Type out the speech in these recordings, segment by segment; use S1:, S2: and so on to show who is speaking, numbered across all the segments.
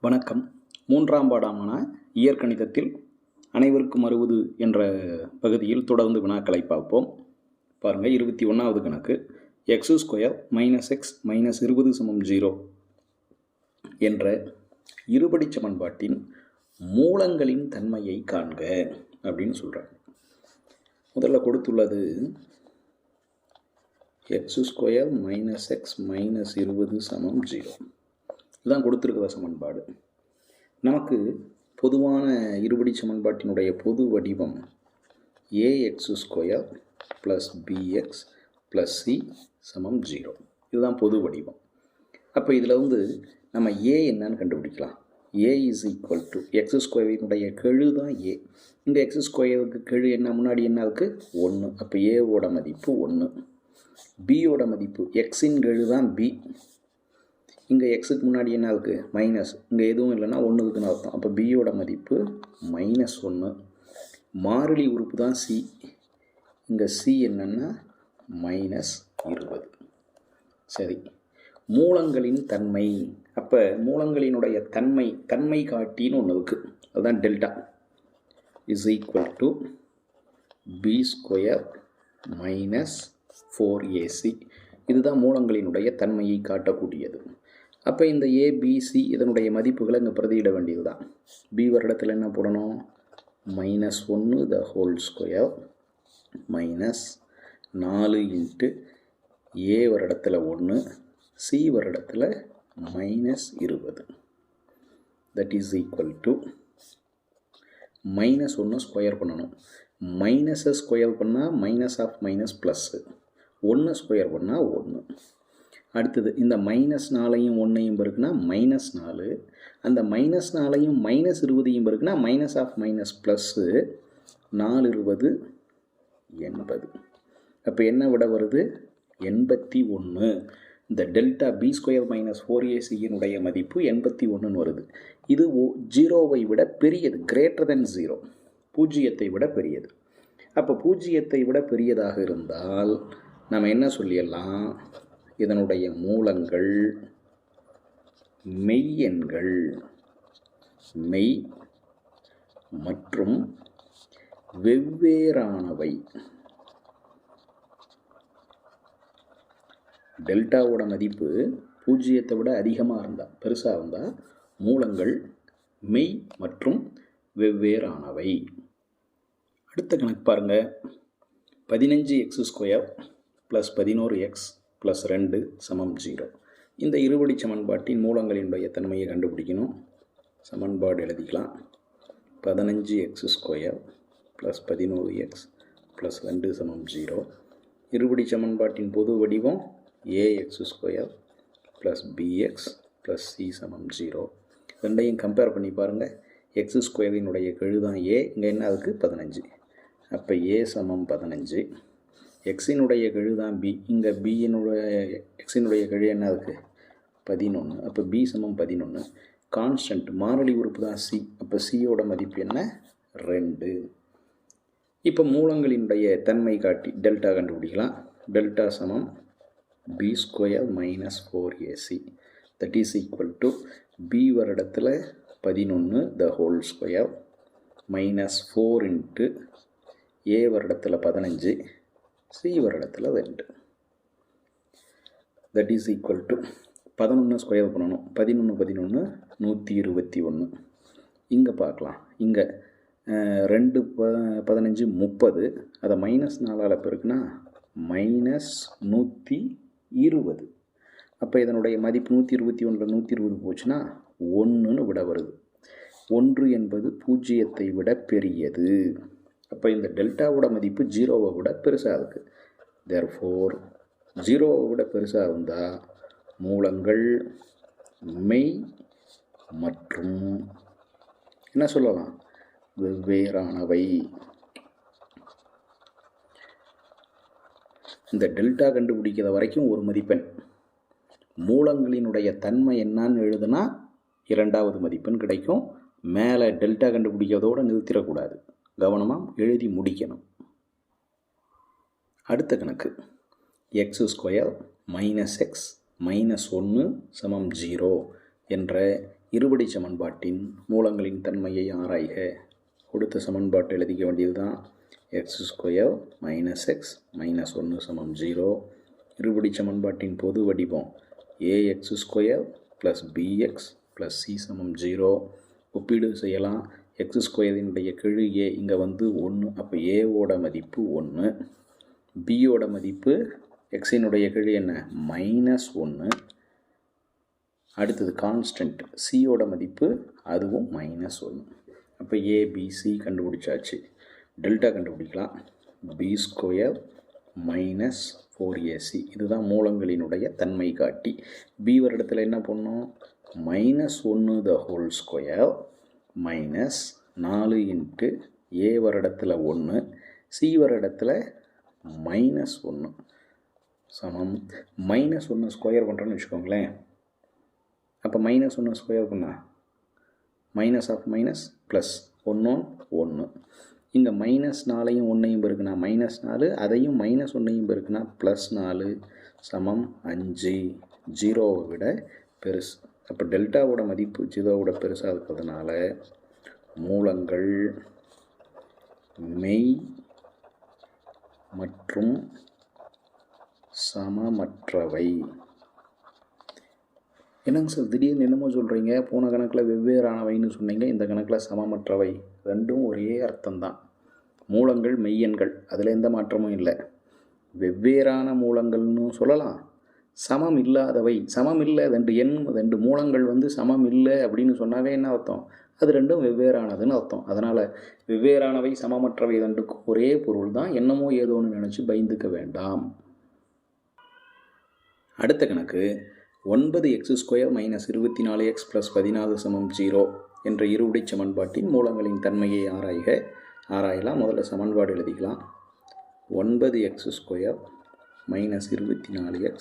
S1: வணக்கம். மூன்றாம் பாடமான இயற்கணிதத்தில் அனைவருக்கும் அறுபது என்ற பகுதியில் தொடர்ந்து வினாக்களை பார்ப்போம். பாருங்கள், 21வது கணக்கு. x² - x - 20 = 0 என்ற இருபடி சமன்பாட்டின் மூலங்களின் தன்மையை காண்க அப்படின்னு சொல்கிறாங்க. முதல்ல கொடுத்துள்ளது x² - x - 20 = 0. இதுதான் கொடுத்துருக்கிற சமன்பாடு. நமக்கு பொதுவான இருபடி சமன்பாட்டினுடைய பொது வடிவம் ax² + bx + c = 0. இதுதான் பொது வடிவம். அப்போ இதில் நம்ம a என்னன்னு கண்டுபிடிக்கலாம். a = x²னுடைய கெழு தான் a. இந்த x²க்கு கெழு என்ன, முன்னாடி என்ன இருக்குது? 1. அப்போ a மதிப்பு 1. b மதிப்பு x-இன் கெழு தான் b. இங்கே எக்ஸுக்கு முன்னாடி என்ன இருக்குது? மைனஸ். இங்கே எதுவும் இல்லைன்னா 1 இருக்குன்னு அர்த்தம். அப்போ b மதிப்பு -1. மாறிலி உறுப்பு தான் c. இங்கே c என்னன்னா -20. சரி, மூலங்களின் தன்மை. அப்போ மூலங்களினுடைய தன்மை காட்டின்னு ஒன்று இருக்குது. அதுதான் டெல்டா = b² - 4ac. இதுதான் மூலங்களினுடைய தன்மையை காட்டக்கூடியது. அப்போ இந்த ABC இதனுடைய மதிப்புகளை இங்கே பிரதியிட வேண்டியது தான். b வருடத்தில் என்ன போடணும்? -1 the whole square -4 × a வருடத்தில் 1 c வருடத்தில் -20. that is equal to -1 square பண்ணணும். மைனஸை ஸ்கொயர் பண்ணால் -(-) 1 ஸ்கொயர் பண்ணால் 1. அடுத்தது இந்த -4ஐயும் 1ஐயும் பெருக்குனா -4. அந்த -4ஐயும் -20ஐயும் பெருக்குனா (-) 4 20 80. அப்போ என்ன விட வருது? 81. இந்த டெல்டா b² - 4ac மதிப்பு 81 வருது. இது 0வை விட பெரியது, > 0, பூஜ்ஜியத்தை விட பெரியது. அப்போ பூஜ்ஜியத்தை விட பெரியதாக இருந்தால் நம்ம என்ன சொல்லிடலாம்? இதனுடைய மூலங்கள் மெய்யெண்கள், மெய் மற்றும் வெவ்வேறானவை. டெல்டாவோட மதிப்பு பூஜ்ஜியத்தை விட அதிகமாக இருந்தால், பெருசாக இருந்தால் மூலங்கள் மெய் மற்றும் வெவ்வேறானவை. அடுத்த கணக்கு பாருங்கள். 15x² + 11x + 2 = 0. இந்த இருபடி சமன்பாட்டின் மூலங்களினுடைய தன்மையை கண்டுபிடிக்கணும். சமன்பாடு எழுதிக்கலாம். 15x² + 11x + 2 = 0. இருபடி சமன்பாட்டின் பொது வடிவம் ax² + bx + c = 0. ரெண்டையும் கம்பேர் பண்ணி பாருங்கள். x²னுடைய கெழு தான் a. இங்கே என்ன அதுக்கு? 15. அப்போ a = 15. எக்ஸினுடைய கெழு தான் b. இங்கே எக்ஸினுடைய கெழு என்ன இருக்குது? 11. அப்போ b = 11. கான்ஸ்டன்ட் மாறிலி உறுப்பு தான் c. அப்போ c மதிப்பு என்ன? 2. இப்போ மூலங்களினுடைய தன்மை காட்டி டெல்டா கண்டுபிடிக்கலாம். Delta = b² - 4ac. that is equal to b வருடத்தில் 11 the whole square -4 × a வருடத்தில் 15 c வருடத்தில் 2. that is equal to 11 square பண்ணணும். 11 121. இங்கே பார்க்கலாம். இங்கே 2 15 30. அதை -4ஆல் பெருக்குனா -120. அப்போ இதனுடைய மதிப்பு 121 120 போச்சுன்னா 1ன்னு விட வருது. 1 என்பது பூஜ்ஜியத்தை விட பெரியது. அப்போ இந்த டெல்டாவோட மதிப்பு 0வை விட பெருசாக இருக்குது. therefore 0வை விட பெருசாக இருந்தால் மூலங்கள் மெய் மற்றும் என்ன சொல்லலாம்? வெவ்வேறானவை. இந்த டெல்டா கண்டுபிடிக்கிற வரைக்கும் ஒரு மதிப்பெண். மூலங்களினுடைய தன்மை என்னன்னு எழுதுனா 2வது மதிப்பெண் கிடைக்கும். மேலே டெல்டா கண்டுபிடிக்கிறதோடு நிறுத்திடக்கூடாது, கவனமாக எழுதி முடிக்கணும். அடுத்த கணக்கு. x² - x - 1 = 0 என்ற இருபடி சமன்பாட்டின் மூலங்களின் தன்மையை ஆராய்க. கொடுத்த சமன்பாட்டை எழுதிக்க வேண்டியது தான். x² - x - 1 = 0. இருபடி சமன்பாட்டின் பொது வடிவம் ax² + bx + c = 0. ஒப்பீடு செய்யலாம். x² கெழு a இங்கே வந்து 1, அப்போ a மதிப்பு 1, b மதிப்பு x கெழு என்ன -1, அடுத்தது கான்ஸ்டன்ட் c மதிப்பு அதுவும் -1. அப்போ abc கண்டுபிடிச்சாச்சு. டெல்டா கண்டுபிடிக்கலாம். b² - 4ac இதுதான் மூலங்களினுடைய தன்மை காட்டி. b இடத்துல என்ன பண்ணோம், -1² -4 × a இடத்துல 1, c இடத்துல -1 சமம் -1 ஸ்கொயர் பண்ணுறோன்னு வச்சுக்கோங்களேன். அப்போ -1 ஸ்கொயர் பண்ணால் -(−) +1 1. இங்கே -4ஐயும் 1ஐயும் பெருக்குனா -4, அதையும் -1ஐயும் பெருக்குனா +4 சமம் 5. 0வை விட பெருசு. அப்போ டெல்டாவோட மதிப்பு 0வோட பெருசாக இருக்கிறதுனால மூலங்கள் மெய் மற்றும் சமமற்றவை. என்னங்க சார் திடீர்னு என்னமோ சொல்கிறீங்க, போன கணக்கில் வெவ்வேறானவைன்னு சொன்னீங்க, இந்த கணக்கில் சமமற்றவை. ரெண்டும் ஒரே அர்த்தம்தான். மூலங்கள் மெய்யெண்கள், அதில் எந்த மாற்றமும் இல்லை. வெவ்வேறான மூலங்கள்னு சொல்லலாம். சமம் இல்லாதவை, சமம் இல்லை, ரெண்டு மூலங்கள் வந்து சமம் இல்லை அப்படின்னு சொன்னாவே என்ன அர்த்தம், அது ரெண்டும் வெவ்வேறானதுன்னு அர்த்தம். அதனால் வெவ்வேறானவை சமமற்றவை ரெண்டுக்கும் ஒரே பொருள் தான். என்னமோ ஏதோன்னு நினச்சி பயந்துக்க வேண்டாம். அடுத்த கணக்கு 9x² - 24x + 16 = 0 என்ற இருபடி சமன்பாட்டின் மூலங்களின் தன்மையை ஆராயலாம். முதல்ல சமன்பாடு எழுதிக்கலாம். 9x² - 24x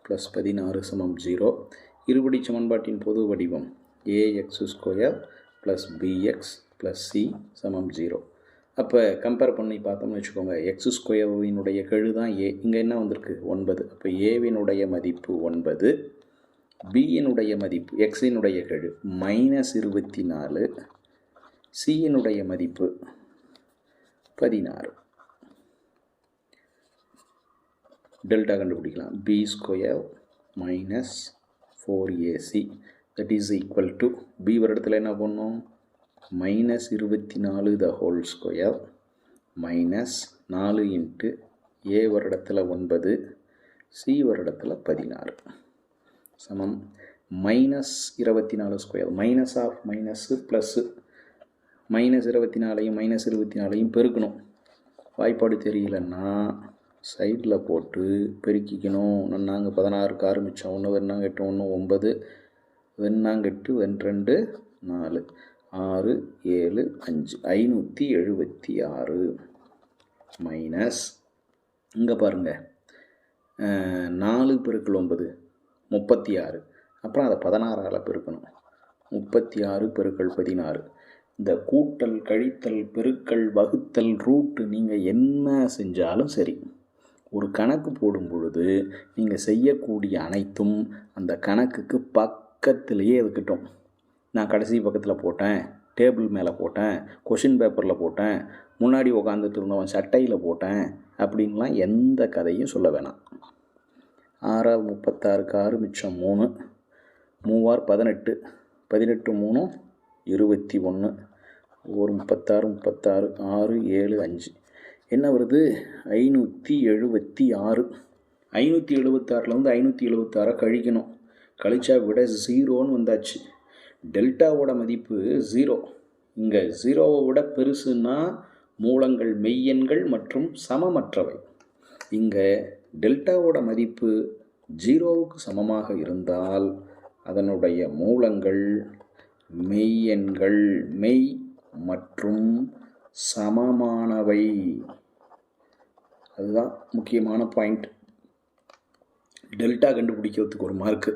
S1: + 16 = 0. இருபடி சமன்பாட்டின் பொது வடிவம் ax² + bx + c = 0. அப்போ கம்பேர் பண்ணி பார்த்தோம்னு வச்சுக்கோங்க, x² கெழு தான் a, இங்கே என்ன வந்திருக்கு 9. அப்போ a மதிப்பு 9, b மதிப்பு x கெழு -24, c மதிப்பு 16. டெல்டா கண்டுபிடிக்கலாம். b² - 4ac that is equal to b இடத்துல என்ன பண்ணோம், -24² -4 × a இடத்துல 9, c இடத்துல 16 சமம் -24². மைனஸ் ஆஃப் மைனஸு ப்ளஸ்ஸு, -24ஐயும் -24ஐயும் பெருக்கணும். வாய்ப்பாடு தெரியலன்னா சைடில் போட்டு பெருக்கிக்கணும். நாங்கள் 16க்கு ஆரம்பித்தோம். 1 வெண்ணாங்க 8 1 9, வெண்ணாங்க 8 2 4 6 7 5 576 மைனஸ் இங்கே பாருங்கள் 4 × 9 36. அப்புறம் அதை 16ஆல் பெருக்கணும். 36 × 16. இந்த கூட்டல் கழித்தல் பெருக்கல் வகுத்தல் ரூட்டு நீங்கள் என்ன செஞ்சாலும் சரி, ஒரு கணக்கு போடும் பொழுது நீங்கள் செய்யக்கூடிய அனைத்தும் அந்த கணக்குக்கு பக்கத்திலேயே இருக்கட்டும். நான் கடைசி பக்கத்தில் போட்டேன், டேபிள் மேலே போட்டேன், கொஷின் பேப்பரில் போட்டேன், முன்னாடி உட்காந்துட்டு இருந்தவன் சட்டையில் போட்டேன் அப்படின்லாம் எந்த கதையும் சொல்ல வேணாம். 6 36க்கு 6 மிச்சம் 3, 3 18, 18 3 21, ஒரு 36 36 6 7 5 என்ன வருது 576. 576லேருந்து 576 கழிக்கணும். கழிச்சா விட 0ன்னு வந்தாச்சு. டெல்டாவோட மதிப்பு 0. இங்கே 0வை விட பெருசுன்னா மூலங்கள் மெய்யெண்கள் மற்றும் சமமற்றவை. இங்கே டெல்டாவோட மதிப்பு 0வுக்கு சமமாக இருந்தால் அதனுடைய மூலங்கள் மெய்யெண்கள், மெய் மற்றும் சமமானவை. அதுதான் முக்கியமான பாயிண்ட். டெல்டா கண்டுபிடிக்கிறதுக்கு ஒரு மார்க்கு.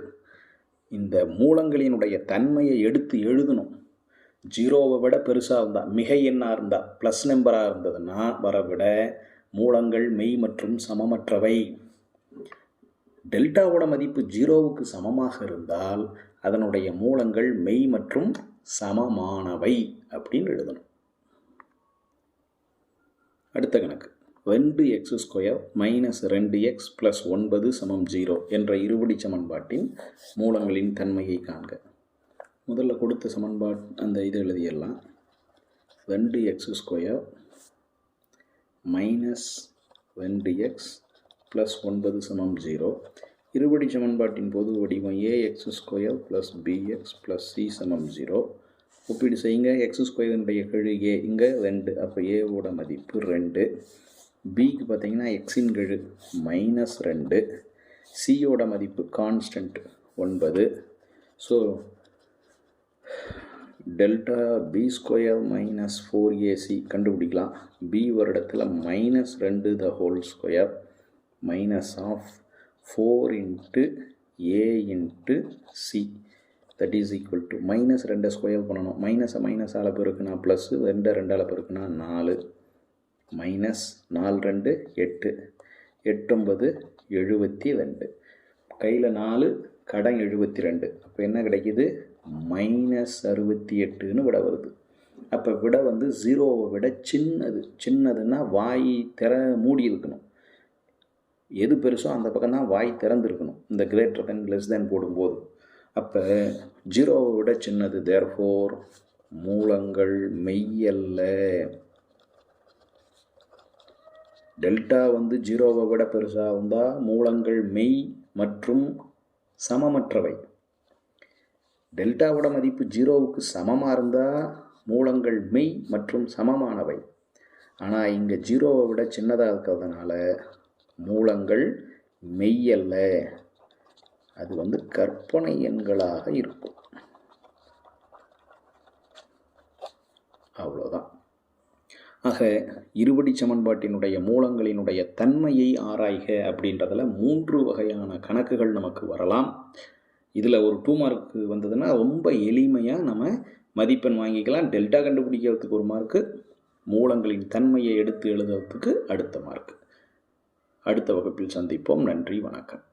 S1: இந்த மூலங்களினுடைய தன்மையை எடுத்து எழுதணும். 0வை விட பெருசாக இருந்தால், மிகை எண்ணாக இருந்தால், ப்ளஸ் நம்பராக இருந்ததுன்னா வரவிட மூலங்கள் மெய் மற்றும் சமமற்றவை. டெல்டாவோட மதிப்பு 0வுக்கு சமமாக இருந்தால் அதனுடைய மூலங்கள் மெய் மற்றும் சமமானவை அப்படின்னு எழுதணும். அடுத்த கணக்கு 2x² மைனஸ் 2x ப்ளஸ் 9 சமம் 0 என்ற இருபடி சமன்பாட்டின் மூலங்களின் தன்மையை காண்க. முதல்ல கொடுத்த சமன்பாடு அந்த இது எழுதியெல்லாம் 2x² மைனஸ் 2x ப்ளஸ் 9 சமம் 0. இருபடி சமன்பாட்டின் பொது வடிவம் ax² plus bx plus c சமம் 0. ஒப்பீடு செய்யுங்க. x² கெழு a இங்கே 2, அப்போ ஏவோட மதிப்பு 2. பிக்கு பார்த்தீங்கன்னா எக்ஸின் கெழு -2, சியோட மதிப்பு constant 9. So delta b² minus 4ac கண்டுபிடிக்கலாம். b ஒரு இடத்துல -2 the whole square minus of 4 into a into c that is equal to -2 square பண்ணணும். மைனஸால் பெருக்குனா ப்ளஸ்ஸு 2ஆல் பெருக்குனா 4 மைனஸ் 4 2 8 8 9 72 கையில் 4 கடன் 72. அப்போ என்ன கிடைக்கிது? -68ன்னு விட வருது. அப்போ விட வந்து 0வை விட சின்னதுன்னா வாய் மூடி இருக்கணும். எது பெருசோ அந்த பக்கம் தான் வாய் திறந்துருக்கணும் இந்த கிரேட்டர் தென் லெஸ் தேன் போடும்போது. அப்போ 0வை விட சின்னது. தேர்ஃபோர் மூலங்கள் மெய்யல்ல. டெல்டா வந்து 0வை விட பெருசாக இருந்தால் மூலங்கள் மெய் மற்றும் சமமற்றவை. டெல்டாவோட மதிப்பு 0வுக்கு சமமாக இருந்தால் மூலங்கள் மெய் மற்றும் சமமானவை. ஆனால் இங்கே 0வை விட சின்னதாக இருக்கிறதுனால மூலங்கள் மெய்யல்ல, அது வந்து கற்பனை எண்களாக இருக்கும். அவ்வளோதான். ஆக இருபடி சமன்பாட்டினுடைய மூலங்களினுடைய தன்மையை ஆராய்க அப்படின்றதில் 3 வகையான கணக்குகள் நமக்கு வரலாம். இதில் ஒரு 2 மார்க்கு வந்ததுன்னா ரொம்ப எளிமையாக நம்ம மதிப்பெண் வாங்கிக்கலாம். டெல்டா கண்டுபிடிக்கிறதுக்கு 1 மார்க்கு, மூலங்களின் தன்மையை எடுத்து எழுதுறதுக்கு அடுத்த மார்க்கு. அடுத்த வகுப்பில் சந்திப்போம். நன்றி, வணக்கம்.